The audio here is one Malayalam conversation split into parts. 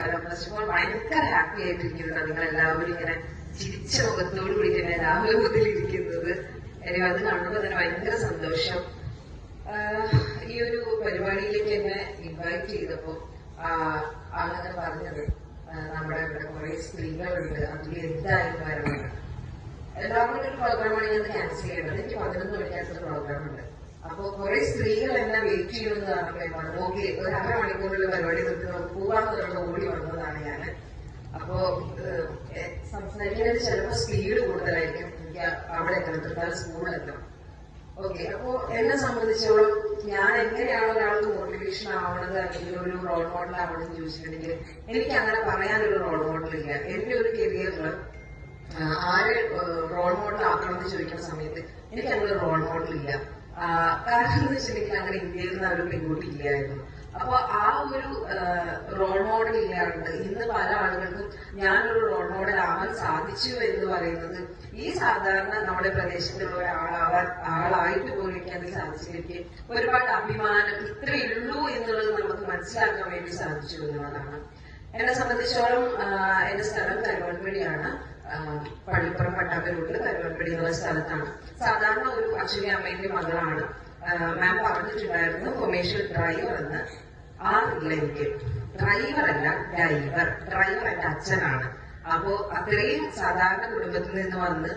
ഫസ്റ്റ് ഓഫ് ഓൾ ഭയങ്കര ഹാപ്പി ആയിട്ടിരിക്കുന്നുണ്ട്. നിങ്ങൾ എല്ലാവരും ഇങ്ങനെ ചിരിച്ച മുഖത്തോടു കൂടി തന്നെ രാവിലെ മുതൽ ഇരിക്കുന്നത്. എനിക്ക് അത് കാണുമ്പോൾ തന്നെ ഭയങ്കര സന്തോഷം. ഈ ഒരു പരിപാടിയിലേക്ക് എന്നെ ഇൻവൈറ്റ് ചെയ്തപ്പോ ആളങ്ങനെ പറഞ്ഞത് നമ്മുടെ ഇവിടെ കുറെ സ്ത്രീകളുണ്ട്, അതിൽ എന്തായാലും വരണം. എല്ലാവരും ഒരു പ്രോഗ്രാമാണ് ഞാൻ ക്യാൻസൽ ചെയ്യേണ്ടത്. എനിക്ക് 11 മണിക്കകത്തൊരു പ്രോഗ്രാം ഉണ്ട്. അപ്പൊ കുറെ സ്ത്രീകൾ എന്നെ വെയിറ്റ് ചെയ്യുമെന്ന് പറഞ്ഞപ്പോൾ ഓക്കെ ഒരു അരമണിക്കൂറിൽ പരിപാടി നിർത്തി നമുക്ക് പോവാന്നുള്ള ഓടി വന്നതാണ് ഞാൻ. അപ്പോ സംസാരിക്കുന്നത് ചിലപ്പോൾ സ്പീഡ് കൂടുതലായിരിക്കും. എനിക്ക് അവിടെ എത്തണം, തൃക്കാല സ്കൂളിലെത്തണം. ഓക്കെ, അപ്പോ എന്നെ സംബന്ധിച്ചോളം ഞാൻ എങ്ങനെയാണ് ഒരാൾക്ക് മോട്ടിവേഷൻ ആവണത് അല്ലെങ്കിൽ ഒരു റോൾ മോഡൽ ആവണമെന്ന് ചോദിച്ചിട്ടുണ്ടെങ്കിൽ എനിക്ക് അങ്ങനെ പറയാനൊരു റോൾ മോഡൽ ഇല്ല. എന്റെ ഒരു കരിയറിൽ ആര് റോൾ മോഡൽ ആക്കണമെന്ന് ചോദിക്കുന്ന സമയത്ത് എനിക്ക് അങ്ങനെ റോൾ മോഡൽ ഇല്ല. കാരണം എന്ന് വെച്ചിട്ടുണ്ടെങ്കിൽ അങ്ങനെ ഇന്ത്യയിൽ നിന്ന് ഒരു പെൺകുട്ടി ഇല്ലായിരുന്നു. അപ്പൊ ആ ഒരു റോൾ മോഡൽ ഇല്ലാണ്ട് ഇന്ന് പല ആളുകൾക്കും ഞാനൊരു റോൾ മോഡൽ ആവാൻ സാധിച്ചു എന്ന് പറയുന്നത് ഈ സാധാരണ നമ്മുടെ പ്രദേശത്തുള്ള ആളായിട്ട് പോലും എനിക്ക് അത് സാധിച്ചിലേക്ക് ഒരുപാട് അഭിമാനം ഇത്രയുള്ളൂ എന്നുള്ളത് നമുക്ക് മനസ്സിലാക്കാൻ വേണ്ടി സാധിച്ചു എന്നുള്ളതാണ്. എന്നെ സംബന്ധിച്ചോളം എന്റെ സ്ഥലം കരുവൻപടിയാണ്. പള്ളിപ്പുറം പട്ടാക്കരോട് കരുവൻപടി എന്നുള്ള സ്ഥലത്താണ്. സാധാരണ ഒരു അച്ഛന്റെ അമ്മയുടെ മകളാണ്. മാം പറഞ്ഞിട്ടുണ്ടായിരുന്നു കൊമേഴ്ഷ്യൽ ഡ്രൈവർ എന്ന്. ആറില്ല എനിക്ക്. ഡ്രൈവർ അല്ല, ഡ്രൈവർ എന്റെ അച്ഛനാണ്. അപ്പോ അത്രയും സാധാരണ കുടുംബത്തിൽ നിന്ന് വന്ന്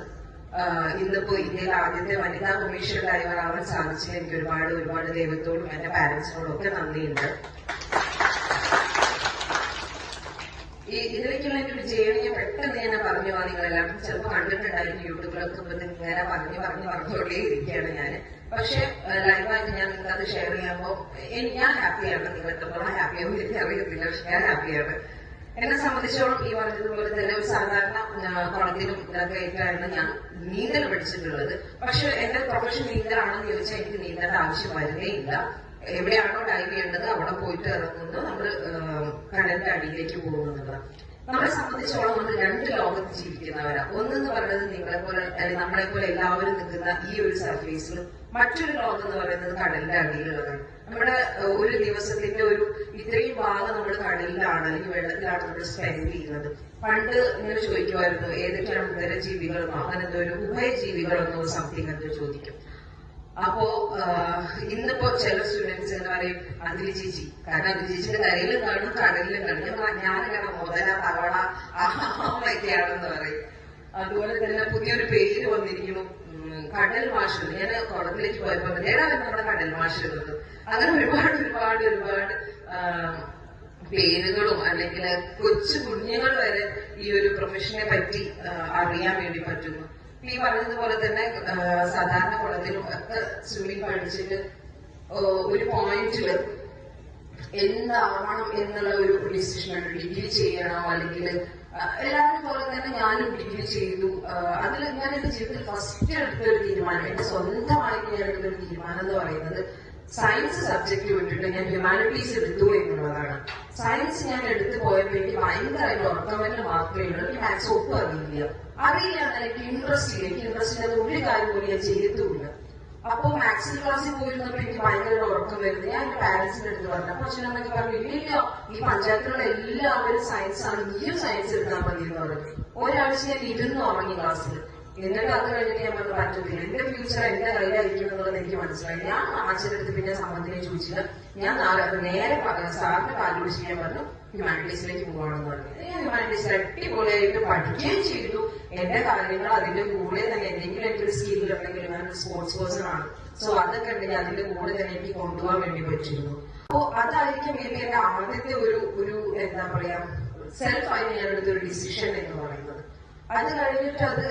ഇന്നിപ്പോ ഇന്ത്യയിൽ ആദ്യത്തെ വനിതാ കൊമേഴ്ഷ്യൽ ഡ്രൈവർ ആവാൻ സാധിച്ചതിൽ എനിക്ക് ഒരുപാട് ദൈവത്തോടും എന്റെ പാരന്റ്സിനോടും ഒക്കെ നന്ദിയുണ്ട്. ഇതിലേക്കുള്ള എന്റെ ഒരു ജേണിയെ പെട്ടെന്ന് ഞാൻ പറഞ്ഞു പോവാ. നിങ്ങളെല്ലാം ചിലപ്പോൾ കണ്ടിട്ടുണ്ടായിരുന്നു യൂട്യൂബിലൊക്കെ ഇങ്ങനെ പറഞ്ഞുകൊണ്ടേ ഇരിക്കുകയാണ് ഞാൻ. പക്ഷെ ലൈവായിട്ട് ഞാൻ നിങ്ങൾക്കത് ഷെയർ ചെയ്യുമ്പോൾ ഞാൻ ഹാപ്പിയാണ്. നിങ്ങൾ എത്രത്തോളം ഹാപ്പിയാവും എനിക്ക് അറിയത്തില്ല, പക്ഷെ ഞാൻ ഹാപ്പിയാണ്. എന്നെ സംബന്ധിച്ചോളം ഈ പറഞ്ഞതുപോലെ തന്നെ ഒരു സാധാരണ കുളത്തിലും ഇതൊക്കെ ആയിട്ടായിരുന്നു ഞാൻ നീന്തൽ പഠിച്ചിട്ടുള്ളത്. പക്ഷെ എന്റെ പ്രൊഫഷൻ നീന്തലാണെന്ന് ചോദിച്ചാൽ എനിക്ക് നീന്തേണ്ട ആവശ്യം വരുന്നേയില്ല. എവിടെയാണോ ഡൈവ് ചെയ്യേണ്ടത് അവിടെ പോയിട്ട് ഇറങ്ങുന്നു, നമ്മൾ കടലിന്റെ അടിയിലേക്ക് പോകുന്നത്. നമ്മളെ സംബന്ധിച്ചോളം നമ്മൾ രണ്ട് ലോകത്ത് ജീവിക്കുന്നവരാ. ഒന്നെന്ന് പറയുന്നത് നിങ്ങളെ പോലെ അല്ലെങ്കിൽ നമ്മളെ പോലെ എല്ലാവരും നിൽക്കുന്ന ഈ ഒരു സർഫേസിൽ, മറ്റൊരു ലോകം എന്ന് പറയുന്നത് കടലിന്റെ അടിയിലുള്ളതാണ്. നമ്മുടെ ഒരു ദിവസത്തിന്റെ ഒരു ഇത്രയും ഭാഗം നമ്മൾ കടലിലാണ് അല്ലെങ്കിൽ വെള്ളത്തിലാണ് നമ്മൾ സ്പെൻഡ് ചെയ്യുന്നത്. പണ്ട് ഇങ്ങനെ ചോദിക്കുമായിരുന്നു ഏതൊക്കെയാണ് ഉദരജീവികളെന്നോ അങ്ങനെ എന്തോ ഒരു ഉഭയജീവികളെന്നോ സംതിങ് എന്തോ ചോദിക്കും. അപ്പോ ഇന്നിപ്പോ ചില സ്റ്റുഡൻസ് എന്ന് പറയും അതിലി ചേച്ചി, കാരണം അതിലി ചേച്ചിയുടെ കരയിലും കാണും കടലിലും കാണും. ഞാനിങ്ങനെ മുതല തവള അമ്മയൊക്കെയാണെന്ന് പറയും. അതുപോലെ തന്നെ പുതിയൊരു പേര് വന്നിരിക്കുന്നു, കടൽ മാഷ്. ഞാൻ കുളത്തിലേക്ക് പോയപ്പോ ഏടാ നമ്മുടെ കടൽ മാഷ് എന്നത്. അങ്ങനെ ഒരുപാട് പേരുകളും അല്ലെങ്കിൽ കൊച്ചു കുഞ്ഞുങ്ങൾ വരെ ഈ ഒരു പ്രൊഫഷനെ പറ്റി അറിയാൻ വേണ്ടി പറ്റുന്നു. ഈ പറഞ്ഞതുപോലെ തന്നെ സാധാരണ കുളത്തിലും ഒക്കെ സ്വിമ്മിങ് പഠിച്ചിട്ട് ഒരു പോയിന്റില് എന്താവണം എന്നുള്ള ഒരു ഡിസിഷൻ ഉണ്ട്. ഡിഗ്രി ചെയ്യണോ അല്ലെങ്കിൽ എല്ലാവരും പോലെ തന്നെ ഞാനും ഡിഗ്രി ചെയ്തു. അതിൽ ഞാൻ എന്റെ ജീവിതത്തിൽ ഫസ്റ്റ് എടുത്തൊരു തീരുമാനം, എന്റെ സ്വന്തമായിട്ട് ഞാൻ എടുത്തൊരു തീരുമാനം എന്ന് പറയുന്നത് സയൻസ് സബ്ജക്ട് വിട്ടിട്ട് ഞാൻ ഹ്യൂമാനിറ്റീസ് എടുത്തു എന്നുള്ളതാണ്. സയൻസ് ഞാൻ എടുത്തു പോയപ്പോ എനിക്ക് ഭയങ്കരമായിട്ട് ഉറക്കമെന്ന് മാത്രമേ ഉള്ളൂ. എനിക്ക് മാത്സ് ഒട്ടും അറിയില്ല. എനിക്ക് ഇൻട്രസ്റ്റ് ഇല്ലാത്ത ഒരു കാര്യം പോലും ഞാൻ ചെയ്യത്തുമില്ല. അപ്പൊ മാത്സിൽ ക്ലാസ്സിൽ പോയിരുന്നപ്പോ എനിക്ക് ഭയങ്കര ഉറക്കം വരുന്നത്. ഞാൻ എന്റെ പാരന്റ്സിന്റെ അടുത്ത് പറഞ്ഞു. അപ്പൊ അച്ഛനമ്മക്ക് പറഞ്ഞു ഇല്ല, ഈ പഞ്ചായത്തിലുള്ള എല്ലാവരും സയൻസ് ആണ്, നീയും സയൻസ് എടുത്താൽ മതി എന്ന് പറഞ്ഞു. ഒരാഴ്ച ഞാൻ ഇരുന്ന് ഉറങ്ങി ക്ലാസ്സിൽ. എന്നിട്ട് അത് കഴിഞ്ഞിട്ട് ഞാൻ പറഞ്ഞു പറ്റത്തില്ല, എന്റെ ഫ്യൂച്ചർ എന്റെ കയ്യിലായിരിക്കും എന്നുള്ളത് എനിക്ക് മനസ്സിലായി. ഞാൻ അച്ഛൻ്റെ അടുത്ത് പിന്നെ സംബന്ധിനെ ചോദിച്ചില്ല. ഞാൻ നേരെ സാറിന് കാല് പിടിച്ച് ഞാൻ പറഞ്ഞു ഹ്യൂമാനിറ്റീസിലേക്ക് പോകണമെന്ന് പറഞ്ഞു. ഞാൻ ഹ്യൂമാനിറ്റീസിൽ അടിപൊളിയായിട്ട് പഠിക്കുകയും ചെയ്തു. എന്റെ കാര്യങ്ങൾ അതിന്റെ കൂടെ തന്നെ എന്തെങ്കിലും എനിക്കൊരു സ്കില്ലുണ്ടെങ്കിൽ ഞാൻ സ്പോർട്സ് പേഴ്സൺ ആണ്. സോ അതൊക്കെ ഉണ്ടെങ്കിൽ അതിന്റെ കൂടെ തന്നെ എനിക്ക് കൊണ്ടുപോകാൻ വേണ്ടി പറ്റിയിരുന്നു. അപ്പോ അതായിരിക്കും മേ ബി എന്റെ ആദ്യത്തെ ഒരു എന്താ പറയാ സെൽഫായി ഞാൻ എടുത്തൊരു ഡിസിഷൻ എന്ന് പറയുന്നത്. അത് കഴിഞ്ഞിട്ട് അത്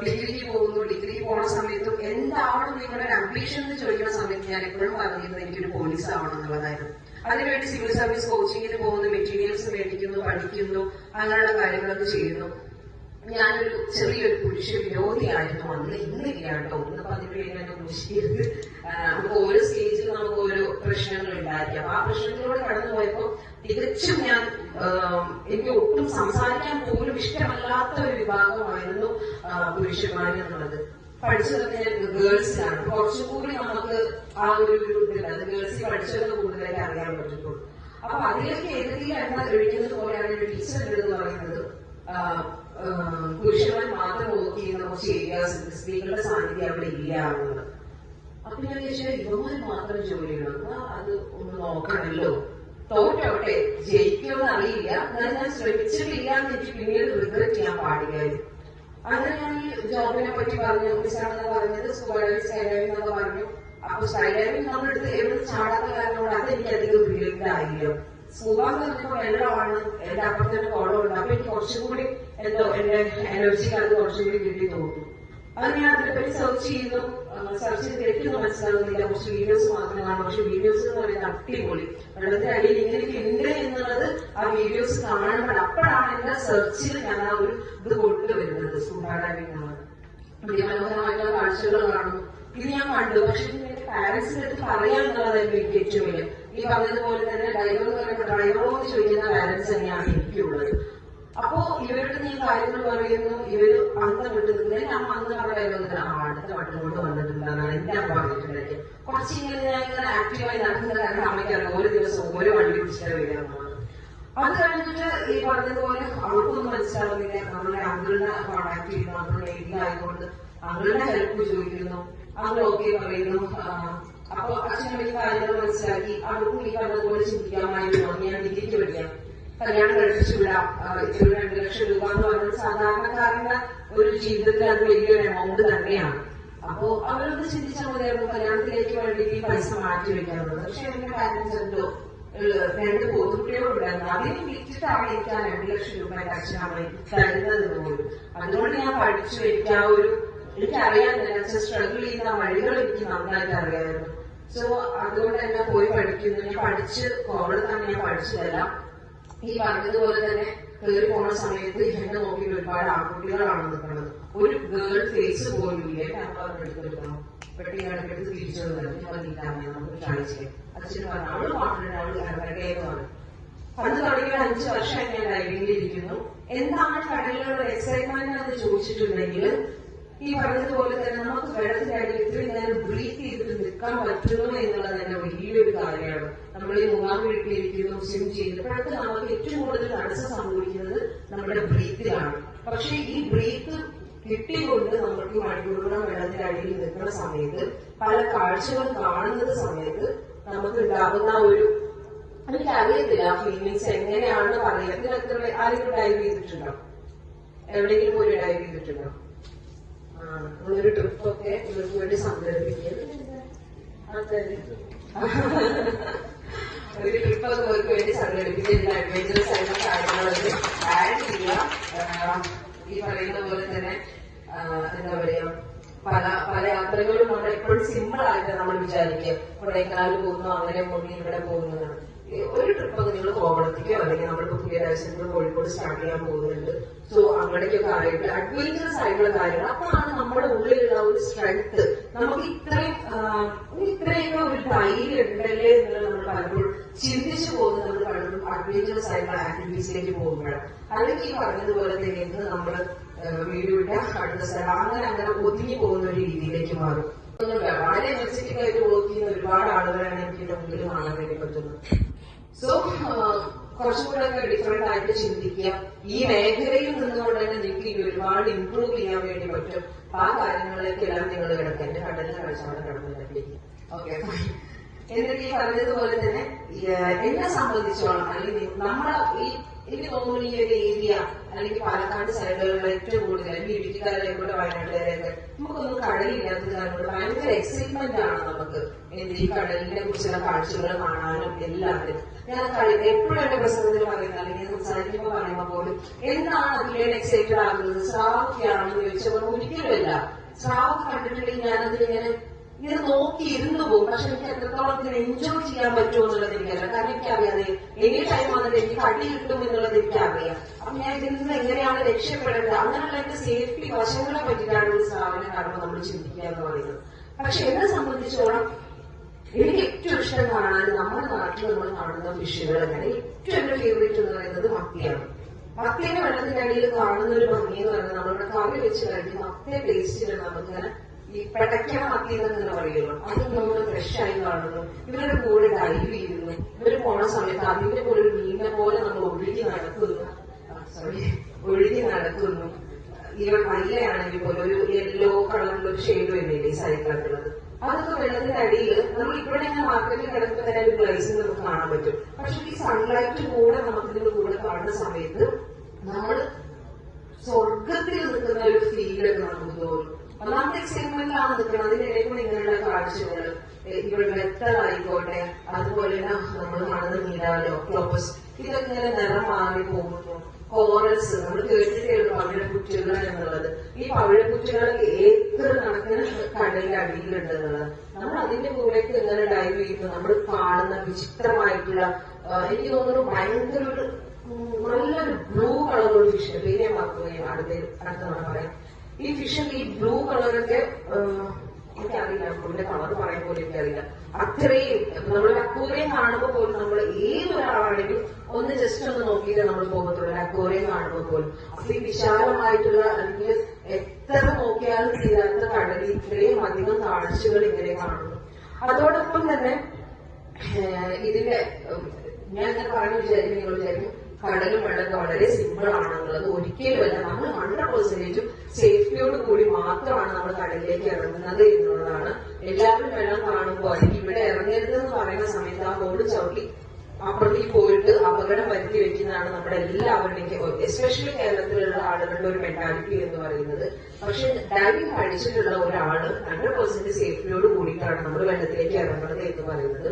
ഡിഗ്രിക്ക് പോകുന്നു. ഡിഗ്രിക്ക് പോകുന്ന സമയത്തും എന്താവണം നിങ്ങളുടെ അംബിഷൻ എന്ന് ചോദിക്കുന്ന സമയത്ത് ഞാൻ എപ്പോഴും പറഞ്ഞിരുന്നത് എനിക്കൊരു പോലീസ് ആവണം എന്നുള്ളതായിരുന്നു. അതിനുവേണ്ടി സിവിൽ സർവീസ് കോച്ചിങ്ങിന് പോകുന്നു, മെറ്റീരിയൽസ് മേടിക്കുന്നു, പഠിക്കുന്നു, അങ്ങനെയുള്ള കാര്യങ്ങളൊക്കെ ചെയ്യുന്നു. ഞാനൊരു ചെറിയൊരു പുരുഷ വിരോധിയായിരുന്നു അന്ന്. ഇന്നില്ല കേട്ടോ, ഇന്ന് 17 പുരുഷരുത്. നമുക്ക് ഓരോ സ്റ്റേജിൽ നമുക്ക് ഓരോ പ്രശ്നങ്ങൾ ഉണ്ടായിരിക്കാം. ആ പ്രശ്നങ്ങളിലൂടെ കടന്നു പോയപ്പോ തികച്ചും എനിക്ക് ഒട്ടും സംസാരിക്കാൻ പോലും ഇഷ്ടമല്ലാത്ത ഒരു വിഭാഗമായിരുന്നു പുരുഷന്മാർ എന്നുള്ളത്. പഠിച്ചതൊക്കെ ഗേൾസിലാണ്. കുറച്ചുകൂടി നമുക്ക് ആ ഒരു ഇതില്ല, അത് ഗേൾസിൽ പഠിച്ചതൊക്കെ കൂടുതലായിട്ട് അറിയാൻ പറ്റുള്ളൂ. അപ്പൊ അതിലേക്ക് ഏതെങ്കിലും എണ്ണ ഒഴിക്കുന്നത് പോലെയാണ് ഒരു ടീച്ചർ എന്ന് പറയുന്നത്. പുരുഷന്മാർ മാത്രം നോക്കി കുറച്ച് ഏരിയാസ് ഉണ്ട്, സ്ത്രീകളുടെ സാന്നിധ്യം അവിടെ ഇല്ല എന്നുള്ളത്. അപ്പൊ ഞാൻ ചോദിച്ചാൽ ഇവന്മാർ മാത്രം ജോലി ചെയ്യണം, അത് ഒന്ന് നോക്കണമല്ലോ. തോറ്റോട്ടെ, ജയിക്കുമെന്ന് അറിയില്ല, എന്നാൽ ഞാൻ ശ്രമിച്ചിട്ടില്ല എന്ന് എനിക്ക് പിന്നീട് റിഗ്രറ്റ് ചെയ്യാൻ പാടില്ലായിരുന്നു. അങ്ങനെ ഞാൻ ഈ ജോബിനെ പറ്റി പറഞ്ഞു. മിസ്സാണെന്ന് പറഞ്ഞത് സ്കൈ ഡൈവിംഗ് എന്നൊക്കെ പറഞ്ഞു. അപ്പൊ സ്കൈ ഡൈവിംഗ് നമ്മളെടുത്ത് എവിടെ ചാടാത്ത കാരണം കൊണ്ട് അതെനിക്ക് അധികം ഉപയോഗിക്കാറില്ല. സ്കൂബ എന്ന് പറഞ്ഞപ്പോ വെള്ളമാണ്, എന്റെ അപ്പുറത്തെ കുളമുണ്ട്. അപ്പൊ എനിക്ക് കുറച്ചുകൂടി എന്തോ എന്റെ എനർജിക്ക് അത് കുറച്ചുകൂടി കിട്ടി തോന്നും. അത് ഞാൻ അതിനെപ്പറ്റി സെർച്ച് ചെയ്യുന്നു. സെർച്ച് ചെയ്ത് എനിക്കൊന്നും മനസ്സിലാകുന്നില്ല. കുറച്ച് വീഡിയോസ് മാത്രം കാണും. പക്ഷെ വീഡിയോസ് എന്ന് പറയുന്നത് അടിപൊളി. വെള്ളത്തിന്റെ അടിയിൽ ഇങ്ങനെയൊക്കെ ഉണ്ട് എന്നുള്ളത് ആ വീഡിയോസ് കാണുമ്പോൾ അപ്പോഴാണ് എന്റെ സെർച്ചിൽ ഞാൻ ആ ഒരു ഇത് കൊണ്ടുവരുന്നത്. സ്കൂബ ഡൈവിംഗ് ആണ് അതിമനോഹരമായിട്ടുള്ള കാഴ്ചകൾ കാണുന്നു. ഇത് ഞാൻ കണ്ടു. പക്ഷെ ഇത് എന്റെ പാരന്റ്സിന്റെ അടുത്ത് പറയാന്നുള്ളതായിരുന്നു എനിക്ക് ഏറ്റവും വലിയ. ഈ പറഞ്ഞതുപോലെ തന്നെ ഡ്രൈവറോ എന്ന് ചോദിക്കുന്ന പാരന്റ്സ് തന്നെയാണ് എനിക്കുള്ളത്. അപ്പോ ഇവരുടെ നീ കാര്യങ്ങൾ പറയുന്നു, ഇവര് അന്ന് വിട്ടുന്നത് അമ്മ അന്ന് പറയുന്നത് അടുത്ത വട്ടം കൊണ്ട് വന്നിട്ടുണ്ടെന്നാണ് എന്റെ അമ്മ പറഞ്ഞിട്ടുണ്ടായിരിക്കും. കുറച്ചിങ്ങനെ ഞാൻ ഇങ്ങനെ ആക്റ്റീവായി നടക്കുന്ന കാരണം അമ്മയ്ക്കറിയാം ഓരോ ദിവസം ഓരോ വണ്ടി പിടിച്ചിട്ട് വരികയാണ്. അത് കഴിഞ്ഞിട്ട് ഈ പറഞ്ഞതുപോലെ അവർക്കൊന്നും മനസ്സിലാവുന്നില്ല. നമ്മുടെ അങ്കിളിനെ കോണ്ടാക്ട് ചെയ്യുന്നു, അങ്കിളിന്റെ ഏരിയയിലായതുകൊണ്ട് അങ്കിളിന്റെ ഹെൽപ്പ് ചോദിക്കുന്നു. അങ്കിൾ ഓക്കെ പറയുന്നു. അപ്പൊ അച്ഛനും ഈ കാര്യങ്ങൾ മനസ്സിലാക്കി അവർക്കും ഈ പറഞ്ഞതുപോലെ ചിന്തിക്കാമായിരുന്നു. ഞാൻ ഡിഗ്രിക്ക് പഠിക്കാം, കല്യാണം കഴിപ്പിച്ചു വിടാം, 2 ലക്ഷം രൂപ എന്ന് പറയുന്നത് സാധാരണക്കാരന്റെ ഒരു ജീവിതത്തിൽ അത് വലിയൊരു എമൗണ്ട് തന്നെയാണ്. അപ്പോ അവരൊന്ന് ചിന്തിച്ചാൽ മതിയായിരുന്നു കല്യാണത്തിലേക്ക് വേണ്ടി പൈസ മാറ്റി വെക്കാറുള്ളത്. പക്ഷെ എന്റെ പാരന്റ്സ് എന്തോ 2 പോത്തുകുട്ടികളുണ്ടായിരുന്നു, അതിനെ വിറ്റിട്ടാണ് എനിക്ക് ആ 2 ലക്ഷം രൂപ എന്റെ അച്ഛനമ്മയും തരുന്നത് പോലും. അതുകൊണ്ട് ഞാൻ പഠിച്ചു. എനിക്ക് ആ ഒരു എനിക്കറിയാൻ സ്ട്രഗിൾ ചെയ്യുന്ന വഴികൾ എനിക്ക് നന്നായിട്ട് അറിയാമായിരുന്നു. സോ അതുകൊണ്ട് തന്നെ പോയി പഠിക്കുന്നു. ഞാൻ പഠിച്ച് കോളേജ് തന്നെ ഞാൻ പഠിച്ചതല്ല. ഈ പറഞ്ഞതുപോലെ തന്നെ കയറി പോണ സമയത്ത് എന്നെ നോക്കി ഒരുപാട് ആൺകുട്ടികളാണ് നിൽക്കുന്നത്. ഒരു ഗേൾ ഫേസ് പോലും ഇല്ല. എടുത്തെടുക്കണം പെട്ടി കടക്കെടുത്ത് തിരിച്ചു വന്നിട്ടാണ് നമുക്ക് കാണിച്ചത്. അച്ഛന് പറഞ്ഞു അവള് കോൺഫിഡന്റ്, അവള് ഇറങ്ങട്ടെ എന്ന് പറഞ്ഞു. പണ്ട് തുടങ്ങിയ 5 വർഷം ഞാൻ ഡൈവിംഗിൽ ഇരിക്കുന്നു. എന്താണ് കടലിലുള്ള എക്സൈറ്റ്മെന്റ് എന്ന് ചോദിച്ചിട്ടുണ്ടെങ്കിൽ ഈ പറഞ്ഞതുപോലെ തന്നെ നമുക്ക് വെള്ളത്തിന്റെ അടിയിൽ ഇത്രയും നേരം ബ്രീത്ത് ചെയ്തിട്ട് നിൽക്കാൻ പറ്റുന്നു എന്നുള്ളത് തന്നെ വലിയൊരു കാര്യമാണ്. നമ്മൾ ഈ 3-ാം വീട്ടിലിരിക്കുന്നു, സ്വിം ചെയ്യുന്നപ്പോഴൊക്കെ നമുക്ക് ഏറ്റവും കൂടുതൽ തടസ്സം സംഭവിക്കുന്നത് നമ്മുടെ ബ്രീത്തിലാണ്. പക്ഷെ ഈ ബ്രീത്ത് കിട്ടിക്കൊണ്ട് നമുക്ക് മണിക്കൂറുകളും വെള്ളത്തിന്റെ അടിയിൽ നിൽക്കുന്ന സമയത്ത് പല കാഴ്ചകൾ കാണുന്ന സമയത്ത് നമുക്ക് ഉണ്ടാകുന്ന ഒരു എനിക്കറിയത്തില്ല ഫീലിങ്സ് എങ്ങനെയാണെന്ന് പറയാം. ഇതിനത്ര ആരെങ്കിലും ഡൈവ് ചെയ്തിട്ടുണ്ടോ? എവിടെയെങ്കിലും പോയി ഡൈവ് ചെയ്തിട്ടുണ്ടോ? നമ്മളൊരു ട്രിപ്പൊക്കെ ഇവർക്ക് വേണ്ടി സംഘടിപ്പിക്കുന്നത് ഒരു ട്രിപ്പൊക്കെ ഇവർക്ക് വേണ്ടി സംഘടിപ്പിക്കുന്ന അഡ്വഞ്ചറസ് ആയിട്ടുള്ള കാര്യങ്ങളൊക്കെ ആഡ് ചെയ്യാം. ഈ പറയുന്ന പോലെ തന്നെ എന്താ പറയാ പല യാത്രകളും നമ്മൾ എപ്പോഴും സിമ്പിൾ ആയിട്ട് നമ്മൾ വിചാരിക്കുക. കൊടൈക്കനാൽ പോകുന്നു, അങ്ങനെ മുന്നിൽ ഇവിടെ പോകുന്നതാണ്. ഒരു ട്രിപ്പൊക്കെ നിങ്ങൾ കോവളത്തേക്കോ അല്ലെങ്കിൽ നമ്മളിപ്പോ പുതിയ രാജ്യത്ത് കോഴിക്കോട് സ്റ്റാർട്ട് ചെയ്യാൻ പോകുന്നുണ്ട്. സോ അങ്ങടേക്കൊക്കെ ആയിട്ട് അഡ്വഞ്ചറസ് ആയിട്ടുള്ള കാര്യങ്ങൾ. അപ്പോഴാണ് നമ്മുടെ ഉള്ളിലുള്ള ഒരു സ്ട്രെങ്ത്. നമുക്ക് ഇത്രയൊക്കെ ഒരു ധൈര്യം ഉണ്ടല്ലേ എന്നുള്ളത് നമ്മൾ പലപ്പോഴും ചിന്തിച്ചു പോകുന്നത് നമ്മൾ പലപ്പോഴും അഡ്വഞ്ചറസ് ആയിട്ടുള്ള ആക്ടിവിറ്റീസിലേക്ക് പോകുമ്പോഴാണ്. അല്ലെങ്കിൽ ഈ പറഞ്ഞതുപോലെ തന്നെ നമ്മൾ വീടിന്റെ അടുത്ത സ്ഥലം അങ്ങനെ ഒതുങ്ങി പോകുന്ന ഒരു രീതിയിലേക്ക് മാറും. വളരെ എനർജറ്റിക് ആയിട്ട് വർക്ക് ചെയ്യുന്ന ഒരുപാട് ആളുകളാണ് എനിക്ക് എന്റെ മുമ്പിൽ കാണാൻ വേണ്ടി പറ്റുന്നത്. സോ കുറച്ചുകൂടെ ഡിഫറെന്റ് ആയിട്ട് ചിന്തിക്കുക. ഈ മേഖലയിൽ നിന്നുകൊണ്ട് തന്നെ നിങ്ങൾക്ക് ഒരുപാട് ഇംപ്രൂവ് ചെയ്യാൻ വേണ്ടി പറ്റും. ആ കാര്യങ്ങളിലേക്കെല്ലാം നിങ്ങൾ കിടക്കുക. എന്റെ കടലിനെ കഴിച്ചാണ് കിടന്നിട്ട്. ഓക്കെ, എന്നിട്ട് ഈ പറഞ്ഞതുപോലെ തന്നെ എന്നെ സംബന്ധിച്ചോളം അല്ലെങ്കിൽ നമ്മളെ എനിക്ക് തോന്നുന്നു ഈ ഒരു ഏരിയ അല്ലെങ്കിൽ പാലക്കാട് സൈഡുകളിൽ ഏറ്റവും കൂടുതൽ അല്ലെങ്കിൽ ഇടുക്കിക്കാരായിക്കോട്ടെ വയനാട്ടുകാരെയൊക്കെ നമുക്കൊന്നും കടലില്ലാത്തത് കാരണം ഭയങ്കര എക്സൈറ്റ്മെന്റ് ആണ് നമുക്ക് ഈ കടലിനെ കുറിച്ചുള്ള കാഴ്ചകൾ കാണാനും എല്ലാത്തിനും. ഞാൻ എപ്പോഴും എന്റെ പ്രസംഗത്തിൽ പറയുന്നത് അല്ലെങ്കിൽ സംസാരിക്കുമ്പോൾ പറയുമ്പോൾ പോലും എന്താണ് അതിലേറെ എക്സൈറ്റഡ് ആകുന്നത്? സ്രാവൊക്കെയാണെന്ന് ചോദിച്ചപ്പോൾ ഒരിക്കലുമല്ല. സ്രാവ് കണ്ടിട്ടുണ്ടെങ്കിൽ ഞാനതിലിങ്ങനെ നോക്കി ഇരുന്നു പോകും. പക്ഷെ എനിക്ക് എത്രത്തോളം ഇതിനെ എൻജോയ് ചെയ്യാൻ പറ്റുമോ എന്നുള്ളത് എനിക്കറിയാം. കാരണം എനിക്കറിയാതെ എനി ടൈം വന്നിട്ട് എനിക്ക് കടി കിട്ടും എന്നുള്ളത് എനിക്കറിയാം. അപ്പൊ ഞാൻ ഇതിൽ നിന്ന് എങ്ങനെയാണ് രക്ഷപ്പെടേണ്ടത്, അങ്ങനെയുള്ള എന്റെ സേഫ്റ്റി വശങ്ങളെ പറ്റിയിട്ടാണ് ഒരു സ്ഥാപനം കാണുമ്പോൾ നമ്മൾ ചിന്തിക്കുക എന്ന് പറയുന്നത്. പക്ഷെ എന്നെ സംബന്ധിച്ചോളം എനിക്ക് ഏറ്റവും ഇഷ്ടം കാണാൻ നമ്മുടെ നാട്ടിൽ നമ്മൾ കാണുന്ന ഫിഷുകൾ തന്നെ ഏറ്റവും എന്റെ ഫേവറേറ്റ് എന്ന് പറയുന്നത് മത്തിയാണ്. മത്തിയുടെ വെള്ളത്തിന്റെ അടിയിൽ കാണുന്ന ഒരു ഭംഗി എന്ന് പറയുന്നത് നമ്മളിവിടെ കറി വെച്ച് കഴിക്കുമ്പോൾ അത്രയും ടേസ്റ്റിൽ നമുക്കിങ്ങനെ ഈ പെടയ്ക്കണ മത്തി എന്നങ്ങനെ പറയുമല്ലോ, അതും നമ്മൾ ഫ്രഷ് ആയി കാണുന്നു. ഇവരുടെ കൂടെ ഡൈവ് ചെയ്യുന്നു. ഇവര് പോണ സമയത്ത് അതിന്റെ കൂടെ ഒരു മീനിനെ പോലെ നമ്മൾ ഒഴുകി നടക്കുന്നു. ഇവർ നല്ലയാണെങ്കിൽ പോലും ഒരു യെല്ലോ കളറിലുള്ള ഒരു ഷെയ്ഡ് വരുന്നില്ലേ ഈ സൈക്കിളായിട്ടുള്ളത്, അതൊക്കെ വെള്ളത്തിന്റെ അടിയിൽ നമ്മൾ ഇവിടെ ഇങ്ങനെ മാർക്കറ്റിൽ കിടക്കുന്ന തന്നെ ഒരു ഗ്ലേസിംഗ് നമുക്ക് കാണാൻ പറ്റും. പക്ഷെ ഈ സൺലൈറ്റ് കൂടെ നമുക്ക് ഇതിന്റെ കൂടെ കാണുന്ന സമയത്ത് നമ്മൾ സ്വർഗത്തിൽ നിൽക്കുന്ന ഒരു ഫീലൊക്കെ നമുക്ക് തോന്നും. ഒന്നാമത്തെ എക്സൈറ്റ്മെന്റിലാണ് നിൽക്കുന്നത്. അതിനിടയിൽ കൂടെ ഇങ്ങനെയുള്ള കാഴ്ചകൾ, ഇവിടെ മെത്തലായിക്കോട്ടെ, അതുപോലെ നമ്മൾ കാണുന്ന നീരാലോ ക്ലോപ്പസ്, ഇതൊക്കെ ഇങ്ങനെ നിറം മാറി പോകുന്നു. കോറൽസ് നമ്മൾ കേട്ടിട്ടേ പവിഴപ്പുറ്റുകൾ എന്നുള്ളത്. ഈ പവിഴപ്പുറ്റുകളൊക്കെ ഏക്കർ കണക്കിന് കടലിന്റെ അടിയിലുണ്ട് എന്നുള്ളത്. നമ്മൾ അതിന്റെ കൂടെയൊക്കെ ഇങ്ങനെ ഡൈവ് ചെയ്യുന്നു. നമ്മൾ കാണുന്ന വിചിത്രമായിട്ടുള്ള, എനിക്ക് തോന്നുന്നു ഭയങ്കര ഒരു നല്ലൊരു ബ്ലൂ കളറുള്ള ഫിഷ്, പേര് ഞാൻ മറക്കുകയും അടുത്ത തവണ പറയാം. ഈ ഫിഷൊക്കെ ഈ ബ്ലൂ കളറൊക്കെ എനിക്കറിയില്ല, പുള്ളിന്റെ കളർ പറയാൻ പോലും എനിക്കറിയില്ല. അത്രയും നമ്മൾ അക്വേറിയം കാണുമ്പോൾ പോലും നമ്മൾ ഏതൊരാളാണെങ്കിലും ഒന്ന് ജസ്റ്റ് ഒന്ന് നോക്കിയിട്ട് നമ്മൾ പോകത്തുള്ളൂ അക്വേറിയം കാണുമ്പോൾ പോലും. അത്രയും വിശാലമായിട്ടുള്ള, അല്ലെങ്കിൽ എത്ര നോക്കിയാലും തീരാത്ത കടലിൽ ഇത്രയും അധികം കാഴ്ചകൾ ഇങ്ങനെ കാണുന്നു. അതോടൊപ്പം തന്നെ ഇതിന്റെ ഞാൻ ഇങ്ങനെ പറഞ്ഞു വിചാരിക്കും, നിങ്ങൾ വിചാരിക്കും കടലും വെള്ളമൊക്കെ വളരെ സിമ്പിൾ ആണെന്നുള്ളത്. ഒരിക്കലുമല്ല. നമ്മൾ 100% സേഫ്റ്റിയോട് കൂടി മാത്രമാണ് നമ്മൾ കടലിലേക്ക് ഇറങ്ങുന്നത് എന്നുള്ളതാണ്. എല്ലാവരും വെള്ളം കാണുമ്പോൾ അല്ലെങ്കിൽ ഇവിടെ ഇറങ്ങരുതെന്ന് പറയുന്ന സമയത്ത് ആ ബോർഡ് ചവിട്ടി അപ്പുറത്തേക്ക് പോയിട്ട് അപകടം വരുത്തി വെക്കുന്നതാണ് നമ്മുടെ എല്ലാവരുടെയും, എസ്പെഷ്യലി കേരളത്തിലുള്ള ആളുകളുടെ ഒരു മെന്റാലിറ്റി എന്ന് പറയുന്നത്. പക്ഷെ ഡൈവിംഗ് പഠിച്ചിട്ടുള്ള ഒരാള് 100% സേഫ്റ്റിയോട് കൂടിയിട്ടാണ് നമ്മൾ വെള്ളത്തിലേക്ക് ഇറങ്ങുന്നത് എന്ന് പറയുന്നത്.